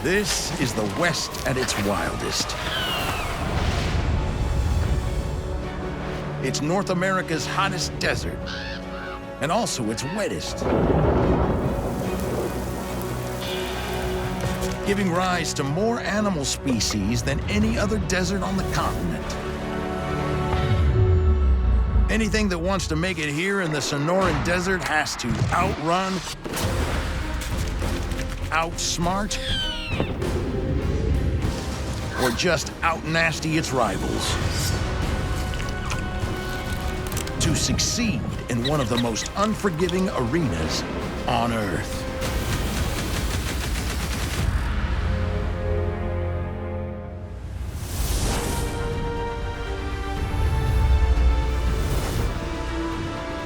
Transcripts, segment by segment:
This is the West at its wildest. It's North America's hottest desert, and also its wettest, giving rise to more animal species than any other desert on the continent. Anything that wants to make it here in the Sonoran Desert has to outrun, outsmart, or just out-nasty its rivals to succeed in one of the most unforgiving arenas on Earth.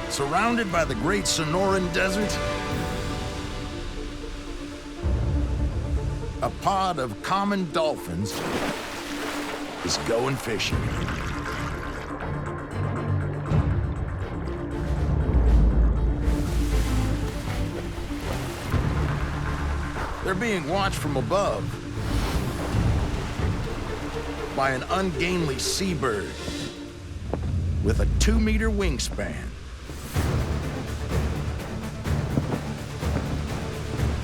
Surrounded by the Great Sonoran Desert, a pod of common dolphins is going fishing. They're being watched from above by an ungainly seabird with a 2-meter wingspan.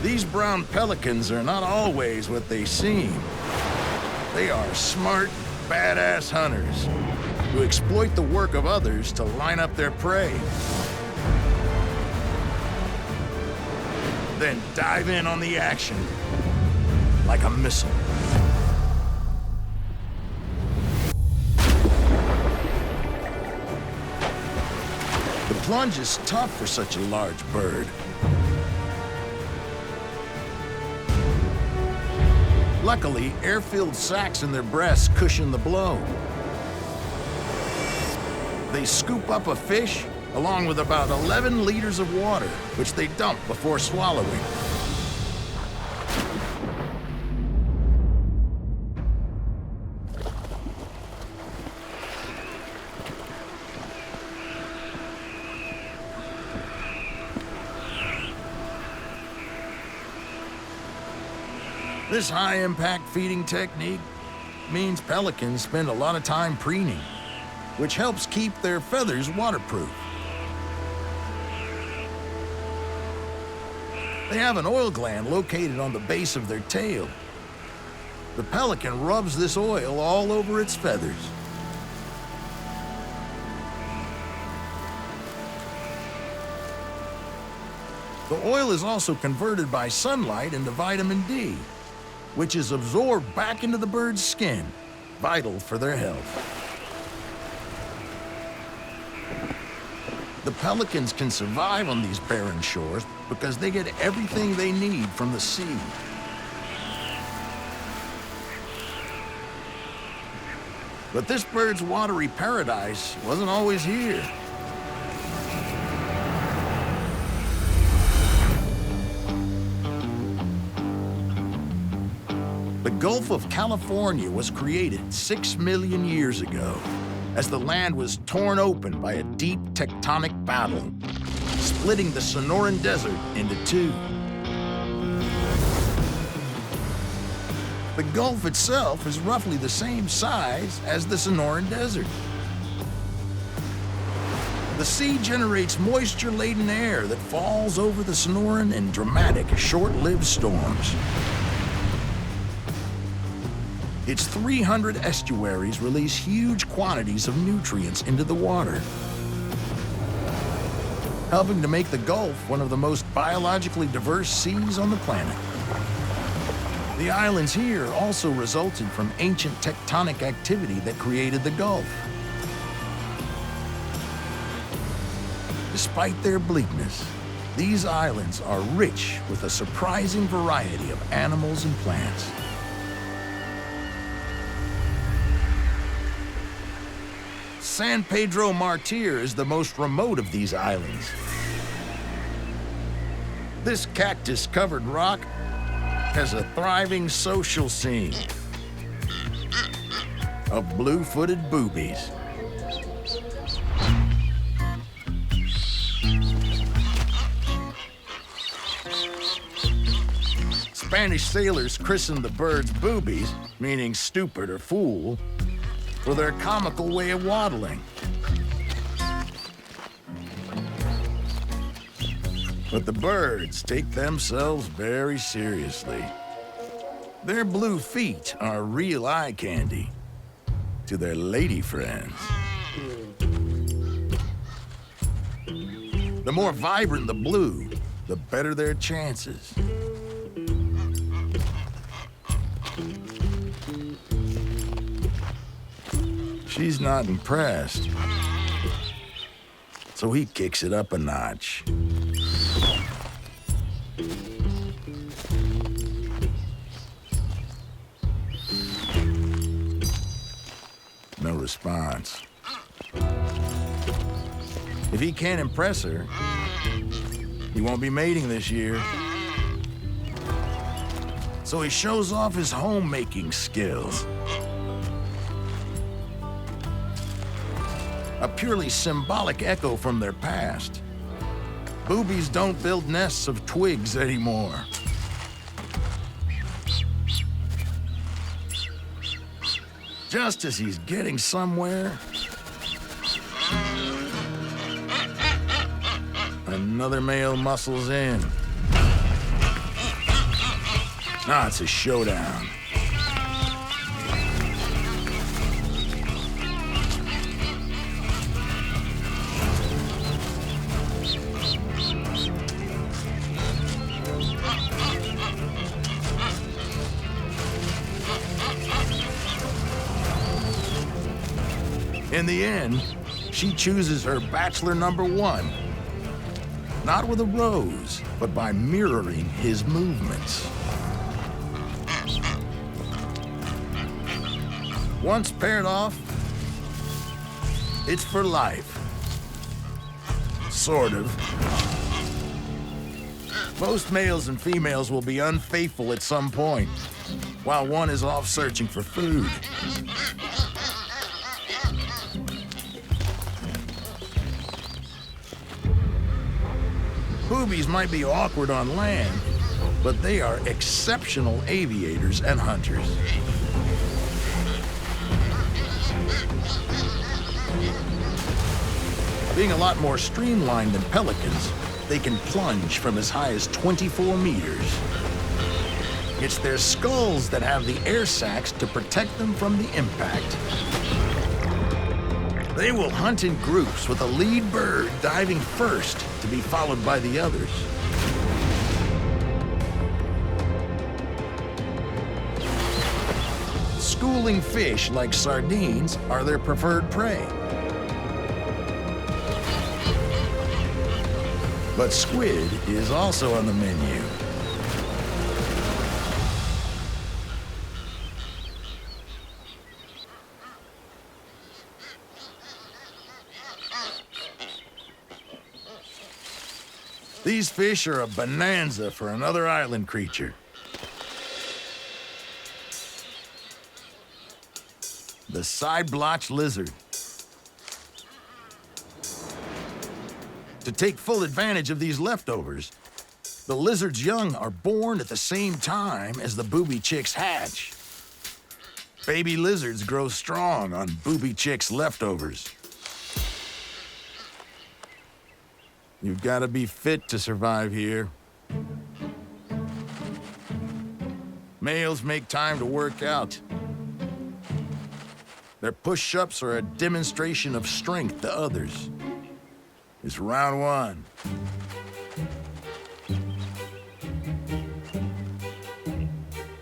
These brown pelicans are not always what they seem. They are smart, badass hunters who exploit the work of others to line up their prey. Then dive in on the action like a missile. The plunge is tough for such a large bird. Luckily, air-filled sacs in their breasts cushion the blow. They scoop up a fish along with about 11 liters of water, which they dump before swallowing. This high-impact feeding technique means pelicans spend a lot of time preening, which helps keep their feathers waterproof. They have an oil gland located on the base of their tail. The pelican rubs this oil all over its feathers. The oil is also converted by sunlight into vitamin D, which is absorbed back into the bird's skin, vital for their health. The pelicans can survive on these barren shores because they get everything they need from the sea. But this bird's watery paradise wasn't always here. The Gulf of California was created 6 million years ago as the land was torn open by a deep tectonic battle, splitting the Sonoran Desert into two. The Gulf itself is roughly the same size as the Sonoran Desert. The sea generates moisture-laden air that falls over the Sonoran in dramatic, short-lived storms. Its 300 estuaries release huge quantities of nutrients into the water, helping to make the Gulf one of the most biologically diverse seas on the planet. The islands here also resulted from ancient tectonic activity that created the Gulf. Despite their bleakness, these islands are rich with a surprising variety of animals and plants. San Pedro Martir is the most remote of these islands. This cactus-covered rock has a thriving social scene of blue-footed boobies. Spanish sailors christened the birds boobies, meaning stupid or fool, for their comical way of waddling. But the birds take themselves very seriously. Their blue feet are real eye candy to their lady friends. The more vibrant the blue, the better their chances. She's not impressed, so he kicks it up a notch. No response. If he can't impress her, he won't be mating this year. So he shows off his homemaking skills. A purely symbolic echo from their past. Boobies don't build nests of twigs anymore. Just as he's getting somewhere, another male muscles in. Now it's a showdown. In the end, she chooses her bachelor number one. Not with a rose, but by mirroring his movements. Once paired off, it's for life. Sort of. Most males and females will be unfaithful at some point, while one is off searching for food. Boobies might be awkward on land, but they are exceptional aviators and hunters. Being a lot more streamlined than pelicans, they can plunge from as high as 24 meters. It's their skulls that have the air sacs to protect them from the impact. They will hunt in groups with a lead bird diving first to be followed by the others. Schooling fish like sardines are their preferred prey. But squid is also on the menu. These fish are a bonanza for another island creature. The side-blotched lizard. To take full advantage of these leftovers, the lizard's young are born at the same time as the booby chicks hatch. Baby lizards grow strong on booby chicks' leftovers. You've got to be fit to survive here. Males make time to work out. Their push-ups are a demonstration of strength to others. It's round one.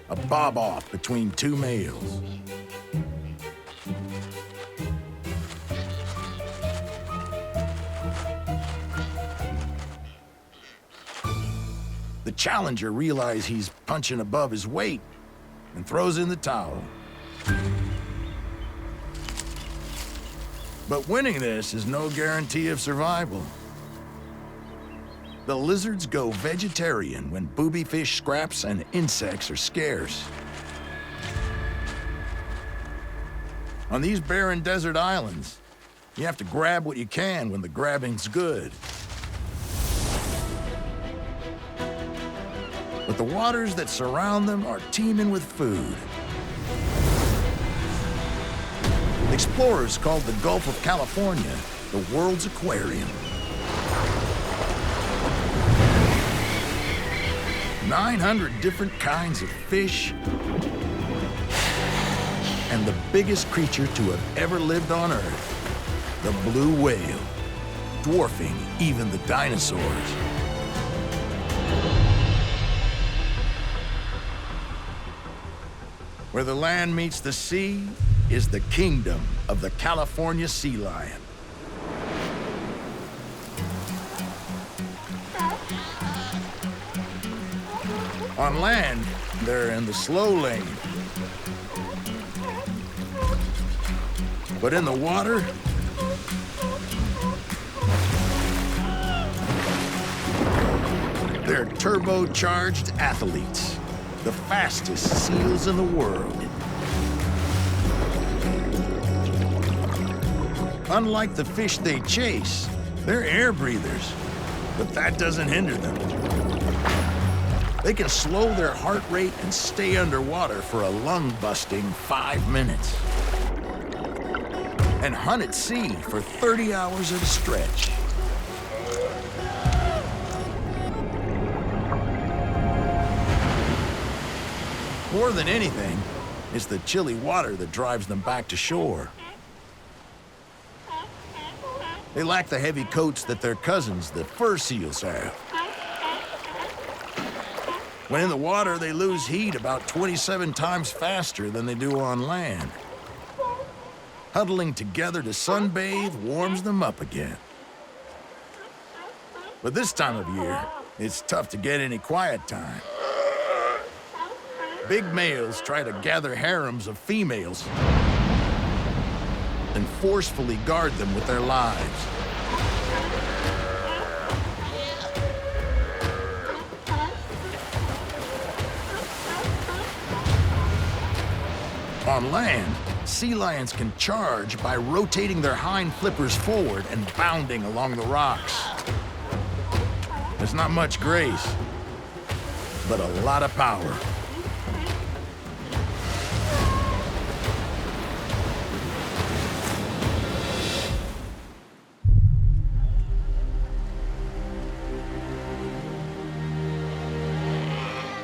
A bob-off between two males. The challenger realizes he's punching above his weight and throws in the towel. But winning this is no guarantee of survival. The lizards go vegetarian when booby fish scraps and insects are scarce. On these barren desert islands, you have to grab what you can when the grabbing's good. but the waters that surround them are teeming with food. Explorers called the Gulf of California the world's aquarium. 900 different kinds of fish, and the biggest creature to have ever lived on Earth, the blue whale, dwarfing even the dinosaurs. Where the land meets the sea is the kingdom of the California sea lion. On land, they're in the slow lane. But in the water, they're turbocharged athletes, the fastest seals in the world. Unlike the fish they chase, they're air breathers, but that doesn't hinder them. They can slow their heart rate and stay underwater for a lung-busting 5 minutes. And hunt at sea for 30 hours at a stretch. More than anything, it's the chilly water that drives them back to shore. They lack the heavy coats that their cousins, the fur seals, have. When in the water, they lose heat about 27 times faster than they do on land. Huddling together to sunbathe warms them up again. But this time of year, it's tough to get any quiet time. Big males try to gather harems of females and forcefully guard them with their lives. On land, sea lions can charge by rotating their hind flippers forward and bounding along the rocks. There's not much grace, but a lot of power.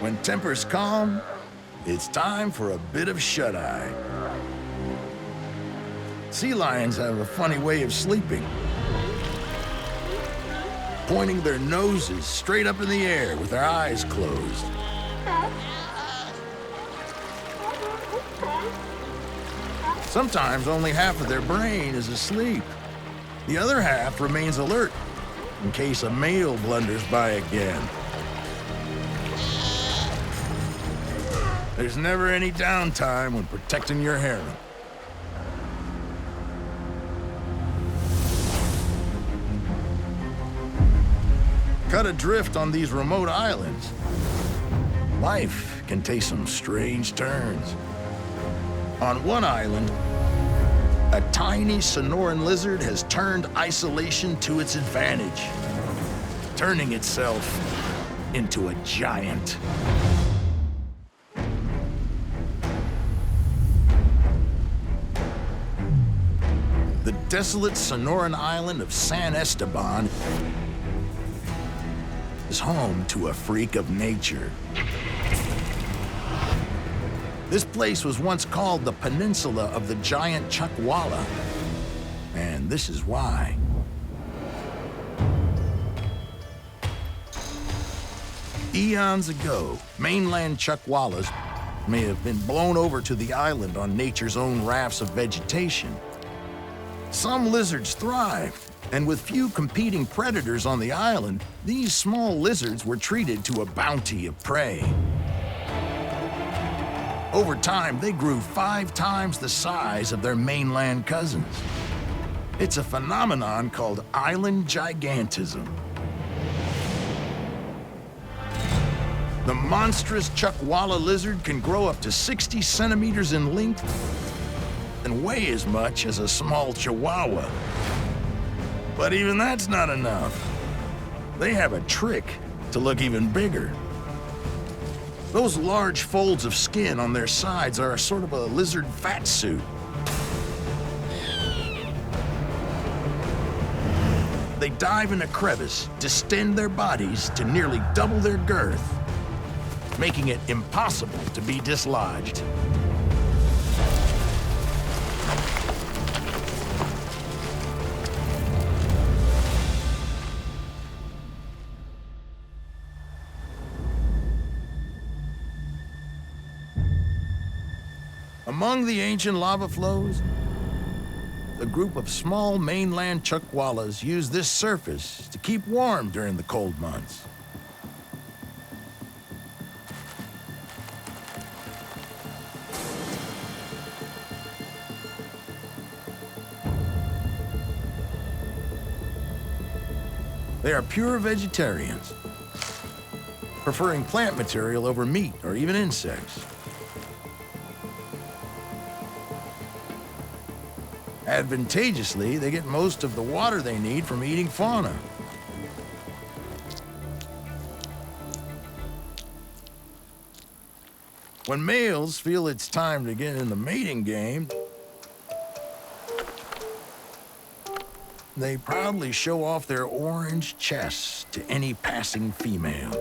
When tempers calm, it's time for a bit of shut-eye. Sea lions have a funny way of sleeping, pointing their noses straight up in the air with their eyes closed. Sometimes only half of their brain is asleep. The other half remains alert in case a male blunders by again. There's never any downtime when protecting your harem. Cut adrift on these remote islands, life can take some strange turns. On one island, a tiny Sonoran lizard has turned isolation to its advantage, turning itself into a giant. The desolate Sonoran island of San Esteban is home to a freak of nature. This place was once called the Peninsula of the Giant Chuckwalla, and this is why. Eons ago, mainland Chuckwallas may have been blown over to the island on nature's own rafts of vegetation. Some lizards thrived, and with few competing predators on the island, these small lizards were treated to a bounty of prey. Over time, they grew 5 times the size of their mainland cousins. It's a phenomenon called island gigantism. The monstrous Chuckwalla lizard can grow up to 60 centimeters in length and weigh as much as a small chihuahua. But even that's not enough. They have a trick to look even bigger. Those large folds of skin on their sides are sort of a lizard fat suit. They dive in a crevice, distend their bodies to nearly double their girth, making it impossible to be dislodged. Among the ancient lava flows, a group of small mainland chuckwallas use this surface to keep warm during the cold months. They are pure vegetarians, preferring plant material over meat or even insects. Advantageously, they get most of the water they need from eating fauna. When males feel it's time to get in the mating game, they proudly show off their orange chests to any passing female.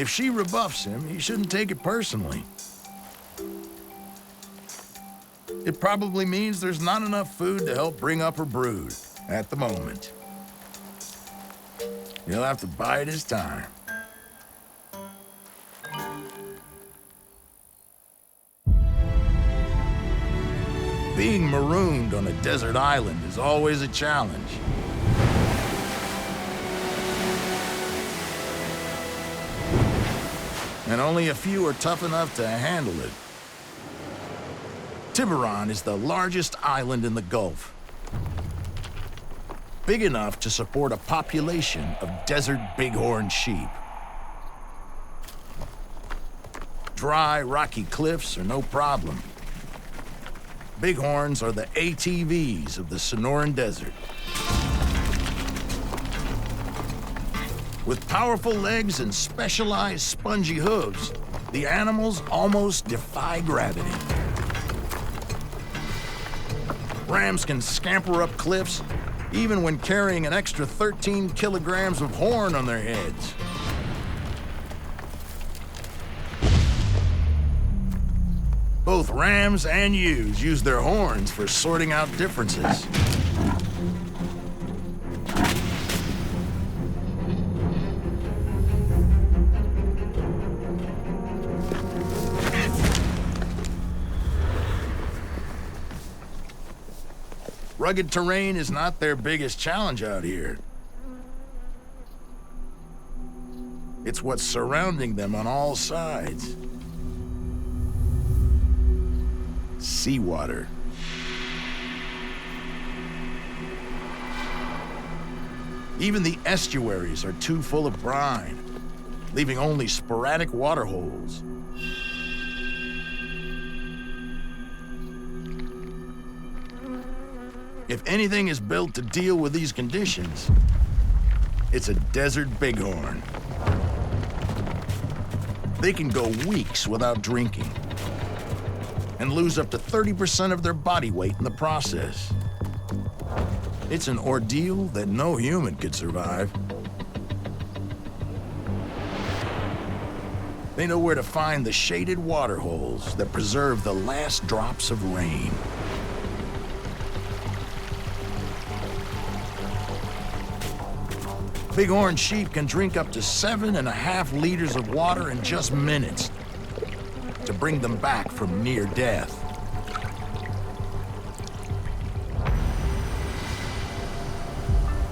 If she rebuffs him, he shouldn't take it personally. It probably means there's not enough food to help bring up her brood at the moment. He'll have to bide his time. Being marooned on a desert island is always a challenge. And only a few are tough enough to handle it. Tiburon is the largest island in the Gulf, big enough to support a population of desert bighorn sheep. Dry, rocky cliffs are no problem. Bighorns are the ATVs of the Sonoran Desert. With powerful legs and specialized spongy hooves, the animals almost defy gravity. Rams can scamper up cliffs, even when carrying an extra 13 kilograms of horn on their heads. Both rams and ewes use their horns for sorting out differences. Rugged terrain is not their biggest challenge out here. It's what's surrounding them on all sides. Seawater. Even the estuaries are too full of brine, leaving only sporadic water holes. If anything is built to deal with these conditions, it's a desert bighorn. They can go weeks without drinking and lose up to 30% of their body weight in the process. It's an ordeal that no human could survive. They know where to find the shaded water holes that preserve the last drops of rain. Bighorn sheep can drink up to 7.5 liters of water in just minutes to bring them back from near death.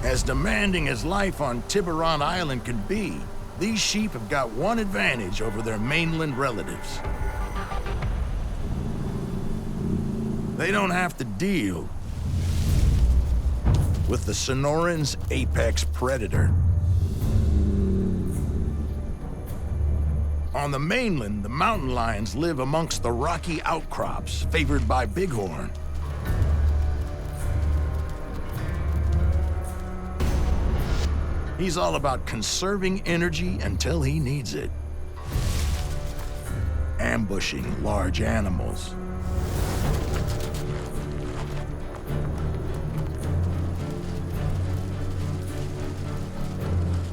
As demanding as life on Tiburon Island can be, these sheep have got one advantage over their mainland relatives. They don't have to deal with the Sonoran's apex predator. On the mainland, the mountain lions live amongst the rocky outcrops favored by bighorn. He's all about conserving energy until he needs it. Ambushing large animals.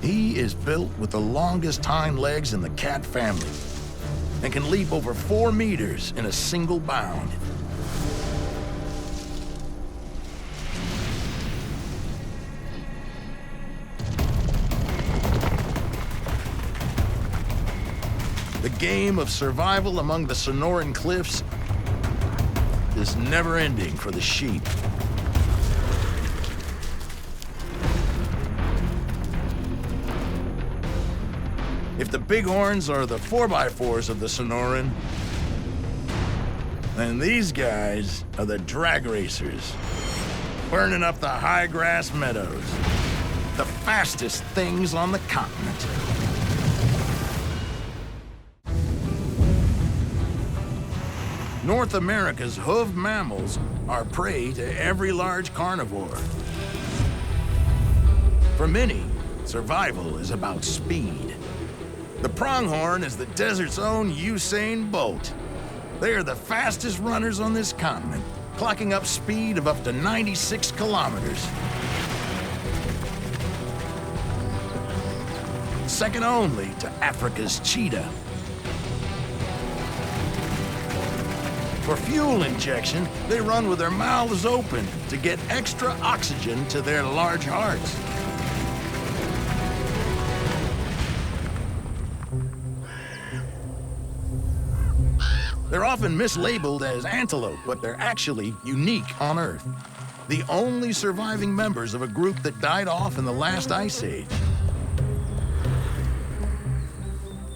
He is built with the longest hind legs in the cat family and can leap over 4 meters in a single bound. The game of survival among the Sonoran Cliffs is never ending for the sheep. If the bighorns are the 4x4s of the Sonoran, then these guys are the drag racers, burning up the high grass meadows, the fastest things on the continent. North America's hoofed mammals are prey to every large carnivore. For many, survival is about speed. The pronghorn is the desert's own Usain Bolt. They are the fastest runners on this continent, clocking up speed of up to 96 kilometers. Second only to Africa's cheetah. For fuel injection, they run with their mouths open to get extra oxygen to their large hearts. They're often mislabeled as antelope, but they're actually unique on Earth. The only surviving members of a group that died off in the last ice age.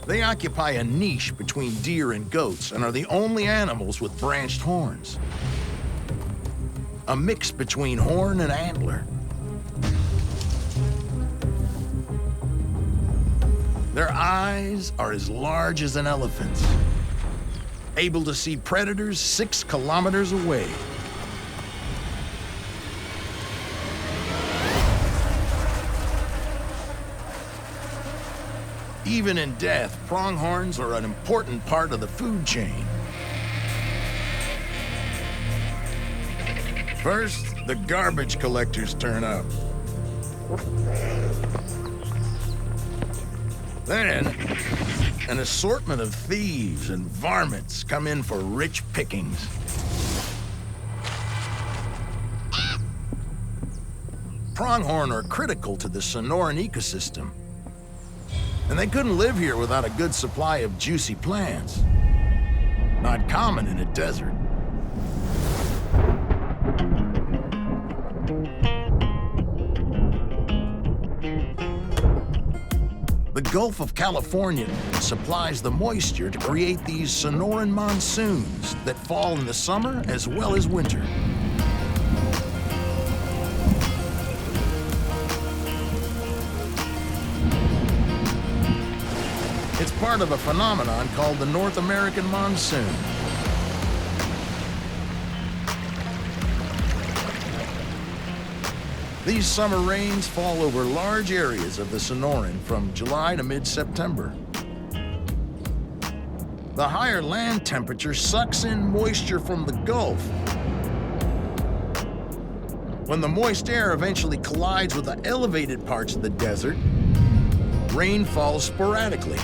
They occupy a niche between deer and goats and are the only animals with branched horns. A mix between horn and antler. Their eyes are as large as an elephant's, able to see predators 6 kilometers away. Even in death, pronghorns are an important part of the food chain. First, the garbage collectors turn up. Then, an assortment of thieves and varmints come in for rich pickings. Pronghorn are critical to the Sonoran ecosystem, and they couldn't live here without a good supply of juicy plants. Not common in a desert. The Gulf of California supplies the moisture to create these Sonoran monsoons that fall in the summer as well as winter. It's part of a phenomenon called the North American monsoon. These summer rains fall over large areas of the Sonoran from July to mid-September. The higher land temperature sucks in moisture from the Gulf. When the moist air eventually collides with the elevated parts of the desert, rain falls sporadically.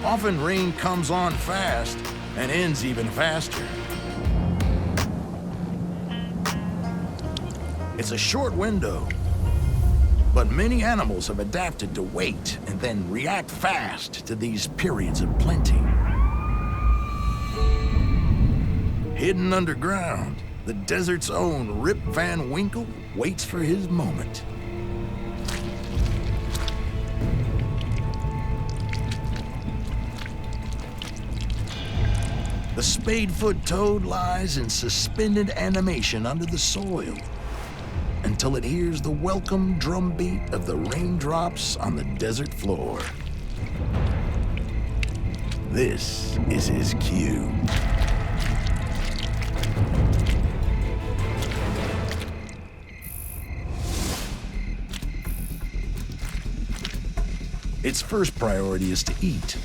Often rain comes on fast and ends even faster. It's a short window, but many animals have adapted to wait and then react fast to these periods of plenty. Hidden underground, the desert's own Rip Van Winkle waits for his moment. The spadefoot toad lies in suspended animation under the soil until it hears the welcome drumbeat of the raindrops on the desert floor. This is his cue. Its first priority is to eat.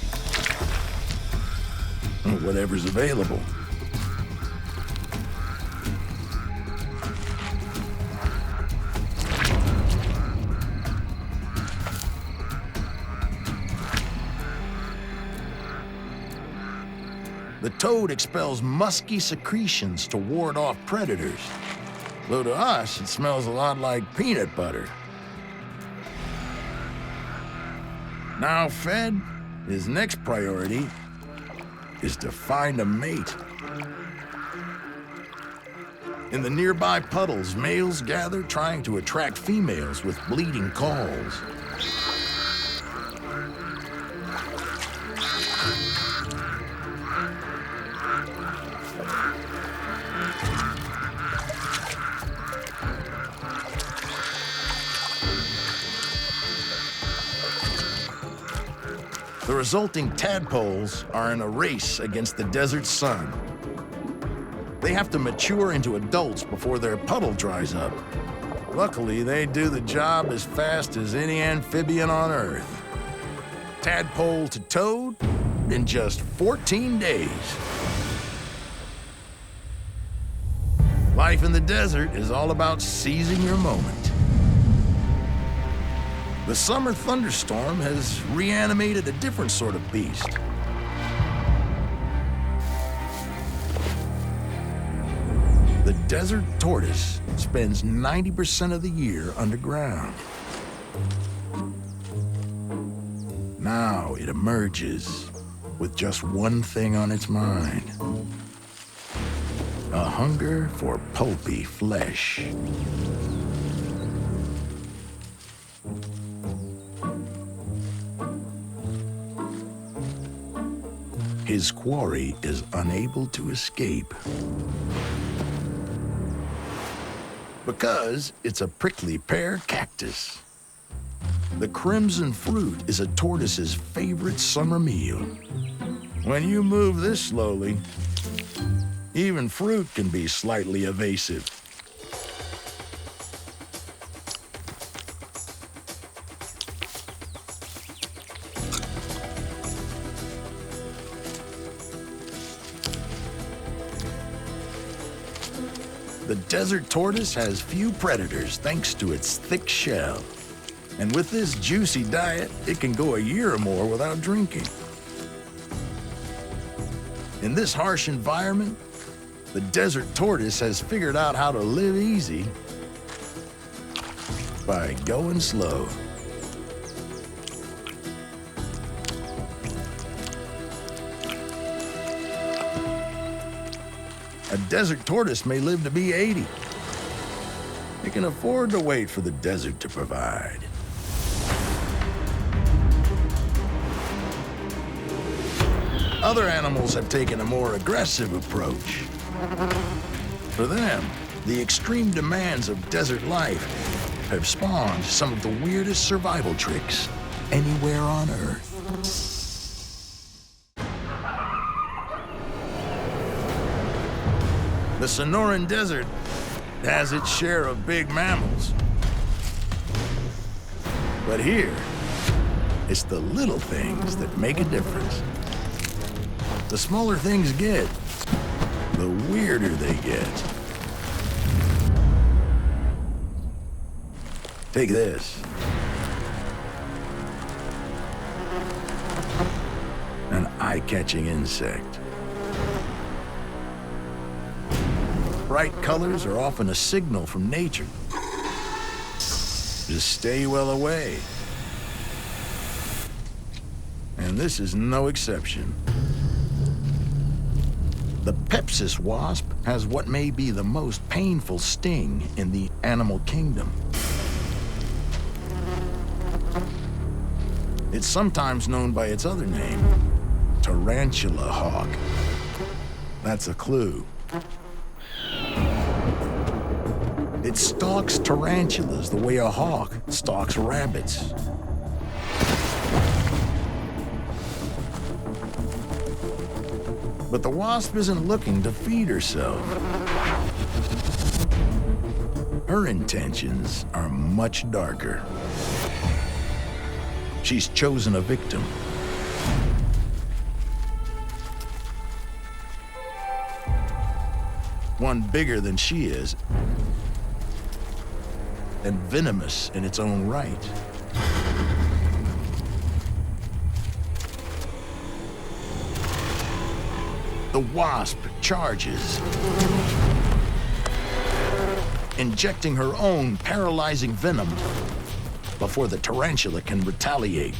Whatever's available. The toad expels musky secretions to ward off predators, though to us it smells a lot like peanut butter. Now fed, his next priority is to find a mate. In the nearby puddles, males gather trying to attract females with bleating calls. The resulting tadpoles are in a race against the desert sun. They have to mature into adults before their puddle dries up. Luckily, they do the job as fast as any amphibian on Earth. Tadpole to toad in just 14 days. Life in the desert is all about seizing your moment. The summer thunderstorm has reanimated a different sort of beast. The desert tortoise spends 90% of the year underground. Now it emerges with just one thing on its mind: a hunger for pulpy flesh. His quarry is unable to escape because it's a prickly pear cactus. The crimson fruit is a tortoise's favorite summer meal. When you move this slowly, even fruit can be slightly evasive. The desert tortoise has few predators thanks to its thick shell. And with this juicy diet, it can go a year or more without drinking. In this harsh environment, the desert tortoise has figured out how to live easy by going slow. A desert tortoise may live to be 80. It can afford to wait for the desert to provide. Other animals have taken a more aggressive approach. For them, the extreme demands of desert life have spawned some of the weirdest survival tricks anywhere on Earth. The Sonoran Desert has its share of big mammals. But here, it's the little things that make a difference. The smaller things get, the weirder they get. Take this. An eye-catching insect. Bright colors are often a signal from nature. Just stay well away. And this is no exception. The Pepsis wasp has what may be the most painful sting in the animal kingdom. It's sometimes known by its other name, tarantula hawk. That's a clue. It stalks tarantulas the way a hawk stalks rabbits. But the wasp isn't looking to feed herself. Her intentions are much darker. She's chosen a victim. One bigger than she is, and venomous in its own right. The wasp charges, injecting her own paralyzing venom before the tarantula can retaliate.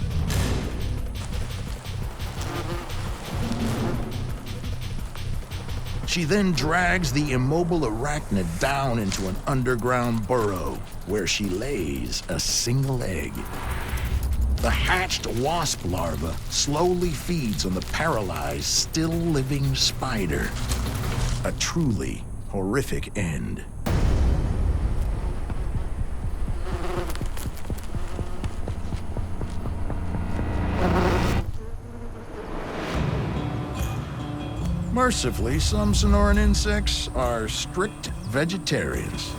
She then drags the immobile arachnid down into an underground burrow where she lays a single egg. The hatched wasp larva slowly feeds on the paralyzed, still-living spider. A truly horrific end. Mercifully, some Sonoran insects are strict vegetarians.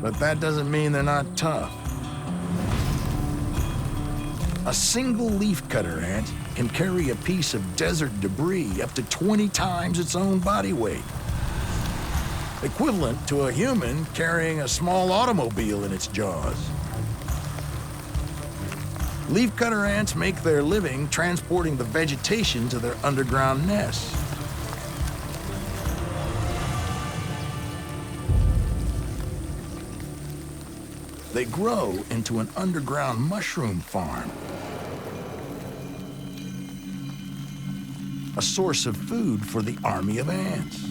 But that doesn't mean they're not tough. A single leafcutter ant can carry a piece of desert debris up to 20 times its own body weight. Equivalent to a human carrying a small automobile in its jaws. Leafcutter ants make their living transporting the vegetation to their underground nests. They grow into an underground mushroom farm. A source of food for the army of ants.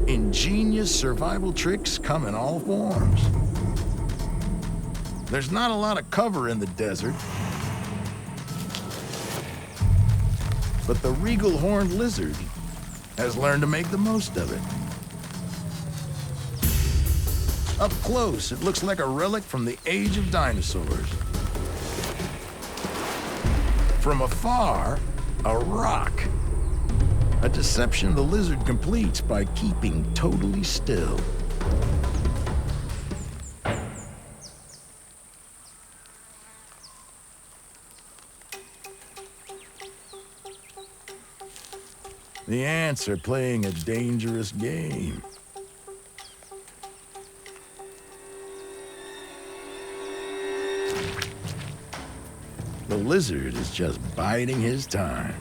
Ingenious survival tricks come in all forms. There's not a lot of cover in the desert, but the regal horned lizard has learned to make the most of it. Up close, it looks like a relic from the age of dinosaurs. From afar, a rock. A deception the lizard completes by keeping totally still. The ants are playing a dangerous game. The lizard is just biding his time.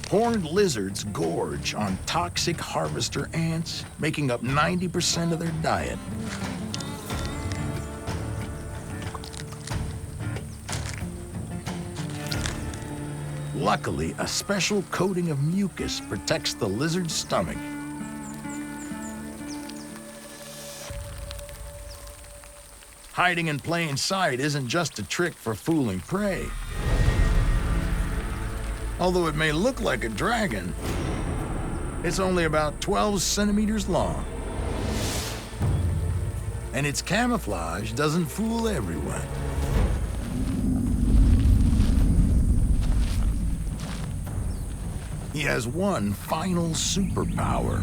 Horned lizards gorge on toxic harvester ants, making up 90% of their diet. Luckily, a special coating of mucus protects the lizard's stomach. Hiding in plain sight isn't just a trick for fooling prey. Although it may look like a dragon, it's only about 12 centimeters long. And its camouflage doesn't fool everyone. He has one final superpower.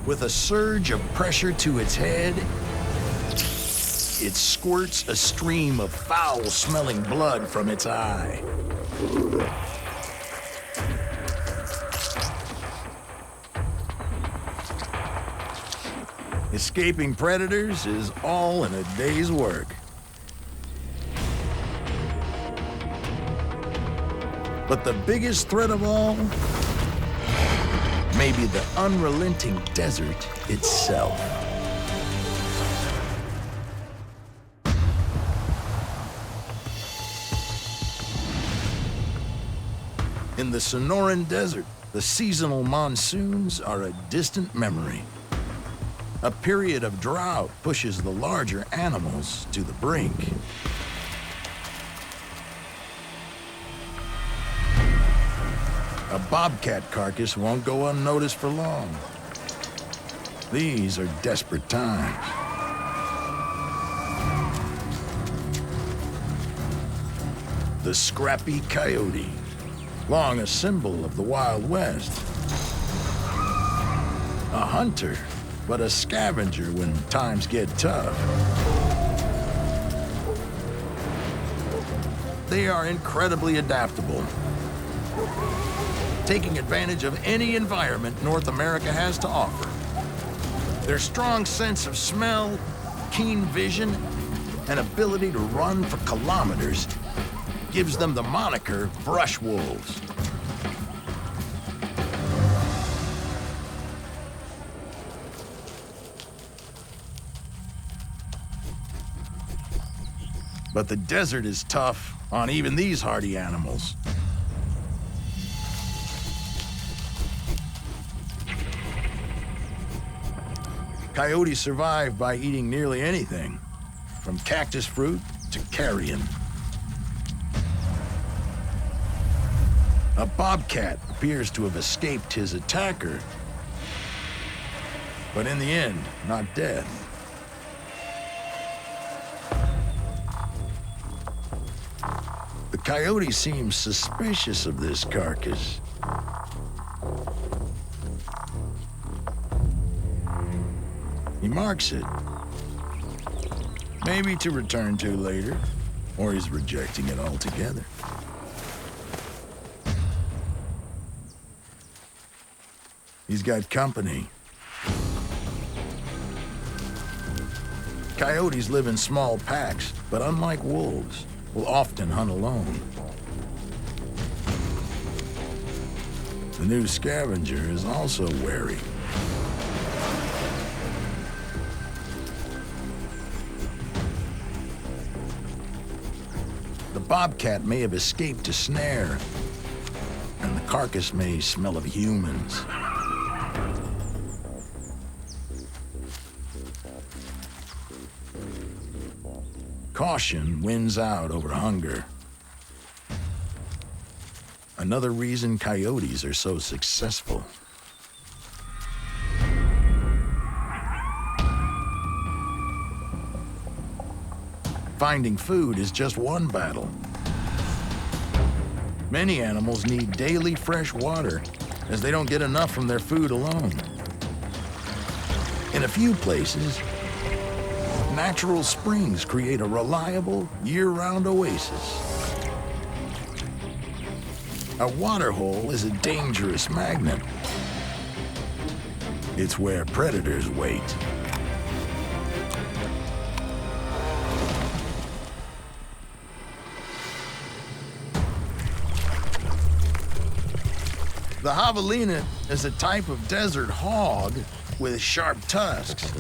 With a surge of pressure to its head, it squirts a stream of foul-smelling blood from its eye. Escaping predators is all in a day's work. But the biggest threat of all may be the unrelenting desert itself. In the Sonoran Desert, The seasonal monsoons are a distant memory. A period of drought pushes the larger animals to the brink. A bobcat carcass won't go unnoticed for long. These are desperate times. The scrappy coyote, long a symbol of the Wild West. A hunter, but a scavenger when times get tough. They are incredibly adaptable, taking advantage of any environment North America has to offer. Their strong sense of smell, keen vision, and ability to run for kilometers gives them the moniker brush wolves. But the desert is tough on even these hardy animals. Coyotes survive by eating nearly anything, from cactus fruit to carrion. A bobcat appears to have escaped his attacker, but in the end, not death. The coyote seems suspicious of this carcass. He marks it. Maybe to return to later, or he's rejecting it altogether. He's got company. Coyotes live in small packs, but unlike wolves, will often hunt alone. The new scavenger is also wary. The bobcat may have escaped a snare, and the carcass may smell of humans. Caution wins out over hunger. Another reason coyotes are so successful. Finding food is just one battle. Many animals need daily fresh water, as they don't get enough from their food alone. In a few places, natural springs create a reliable, year-round oasis. A water hole is a dangerous magnet. It's where predators wait. The javelina is a type of desert hog with sharp tusks.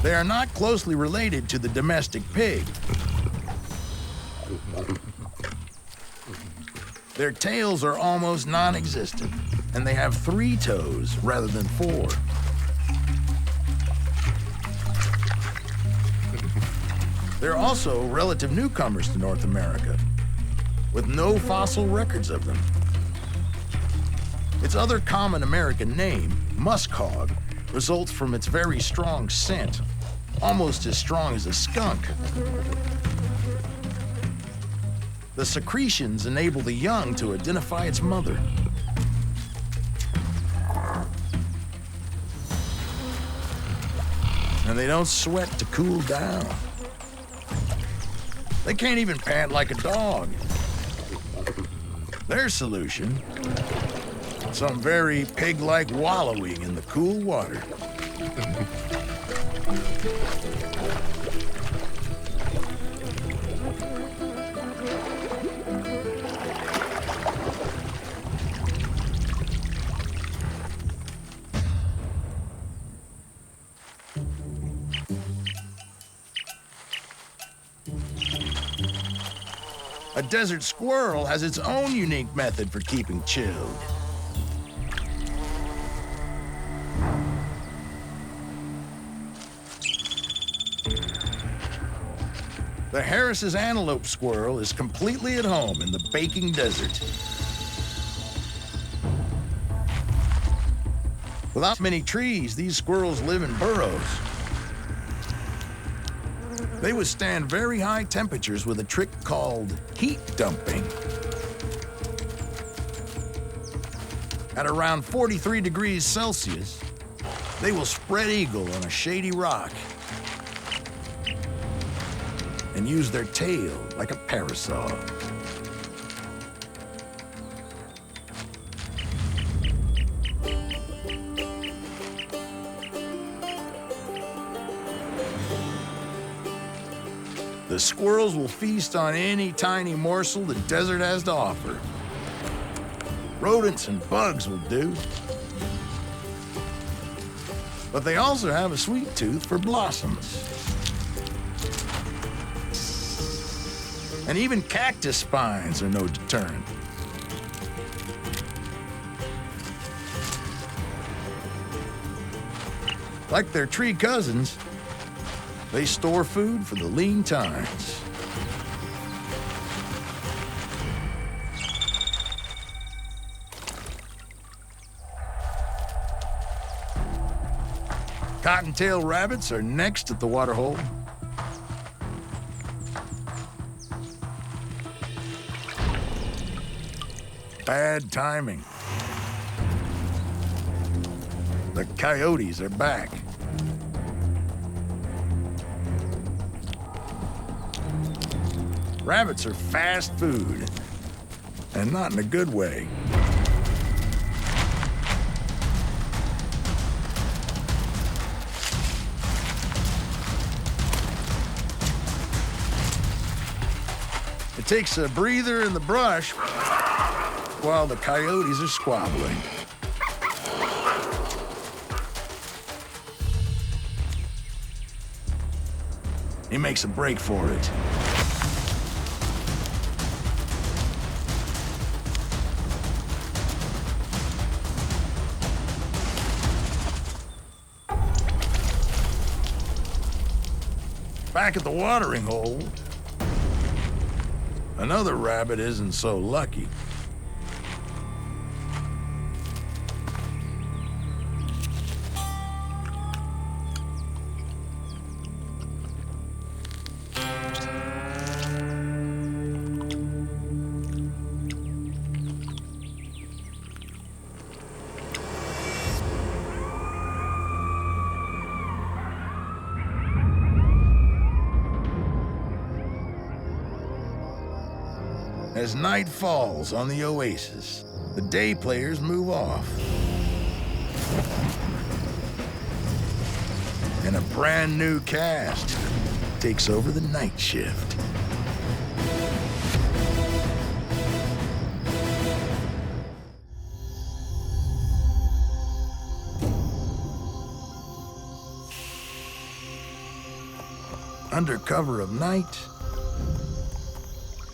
They are not closely related to the domestic pig. Their tails are almost non-existent, and they have 3 toes rather than 4. They're also relative newcomers to North America, with no fossil records of them. Its other common American name, muskhog, results from its very strong scent, almost as strong as a skunk. The secretions enable the young to identify its mother. And they don't sweat to cool down. They can't even pant like a dog. Their solution, some very pig-like wallowing in the cool water. A desert squirrel has its own unique method for keeping chilled. The Harris's antelope squirrel is completely at home in the baking desert. Without many trees, these squirrels live in burrows. They withstand very high temperatures with a trick called heat dumping. At around 43 degrees Celsius, they will spread eagle on a shady rock and use their tail like a parasol. The squirrels will feast on any tiny morsel the desert has to offer. Rodents and bugs will do. But they also have a sweet tooth for blossoms. And even cactus spines are no deterrent. Like their tree cousins, they store food for the lean times. Cottontail rabbits are next at the waterhole. Bad timing. The coyotes are back. Rabbits are fast food, and not in a good way. It takes a breather in the brush while the coyotes are squabbling. He makes a break for it. Back at the watering hole, another rabbit isn't so lucky. As night falls on the oasis, the day players move off. And a brand new cast takes over the night shift. Under cover of night,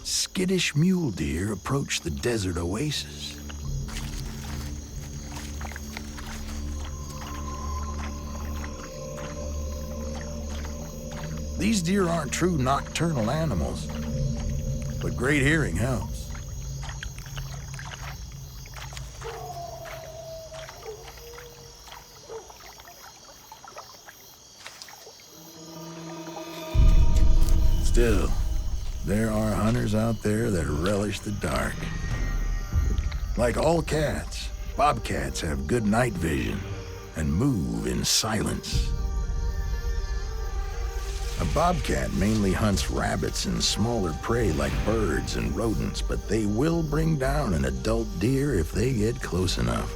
skittish mule deer approach the desert oasis. These deer aren't true nocturnal animals, but great hearing helps. Still, there are hunters out there that relish the dark. Like all cats, bobcats have good night vision and move in silence. A bobcat mainly hunts rabbits and smaller prey like birds and rodents, but they will bring down an adult deer if they get close enough.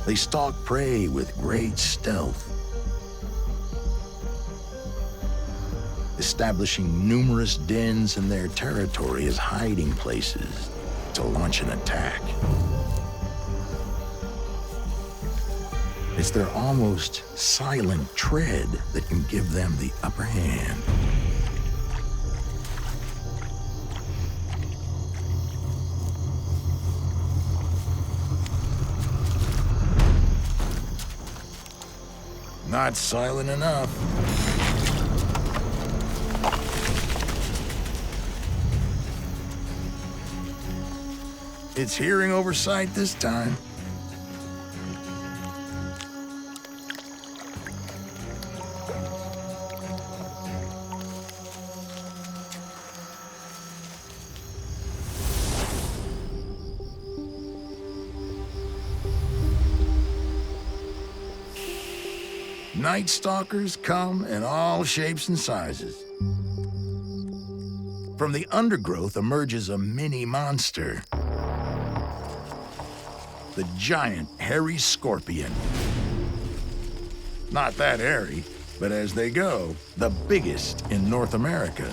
They stalk prey with great stealth, establishing numerous dens in their territory as hiding places to launch an attack. It's their almost silent tread that can give them the upper hand. Not silent enough. It's hearing over sight this time. Night Stalkers come in all shapes and sizes. From the undergrowth emerges a mini monster. The giant hairy scorpion. Not that hairy, but as they go, the biggest in North America.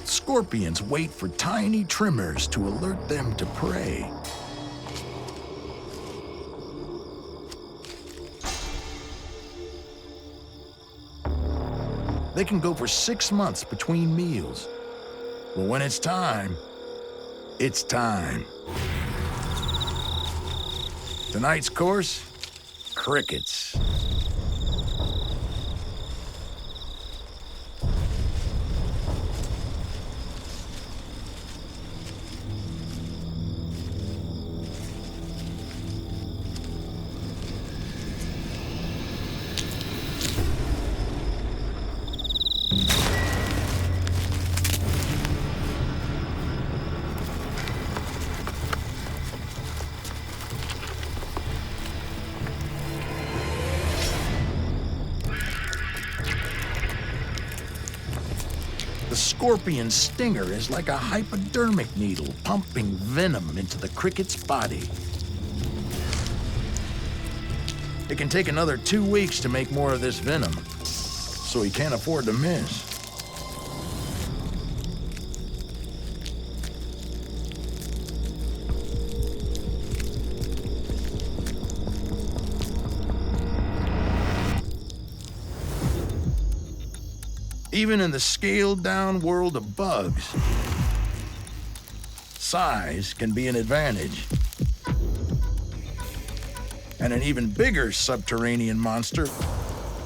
Scorpions wait for tiny tremors to alert them to prey. They can go for 6 months between meals. But when it's time, it's time. Tonight's course? Crickets. The scorpion's stinger is like a hypodermic needle pumping venom into the cricket's body. It can take another 2 weeks to make more of this venom, so he can't afford to miss. Even in the scaled-down world of bugs, size can be an advantage. And an even bigger subterranean monster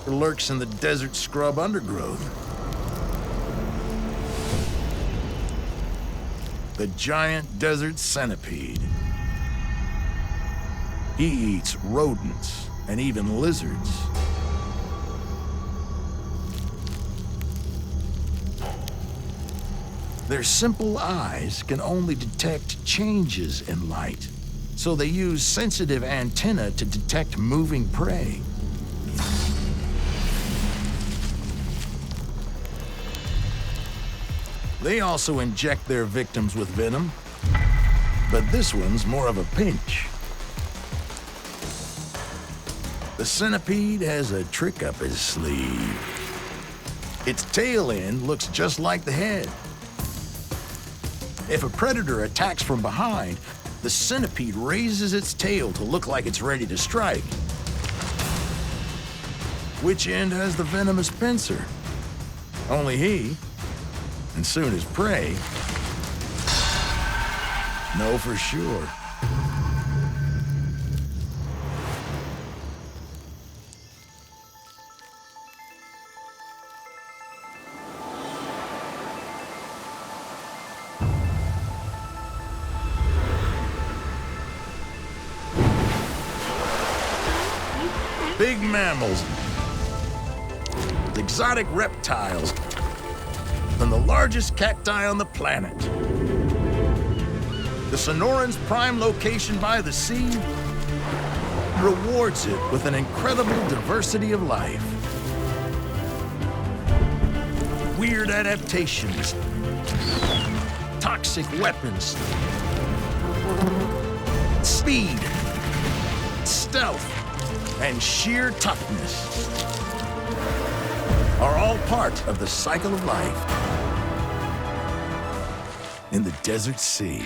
lurks in the desert scrub undergrowth. The giant desert centipede. He eats rodents and even lizards. Their simple eyes can only detect changes in light, so they use sensitive antennae to detect moving prey. They also inject their victims with venom, but this one's more of a pinch. The centipede has a trick up his sleeve. Its tail end looks just like the head. If a predator attacks from behind, the centipede raises its tail to look like it's ready to strike. Which end has the venomous pincer? Only he, and soon his prey, know for sure. Big mammals, exotic reptiles, and the largest cacti on the planet. The Sonoran's prime location by the sea rewards it with an incredible diversity of life. Weird adaptations, toxic weapons, speed, stealth, and sheer toughness are all part of the cycle of life in the desert sea.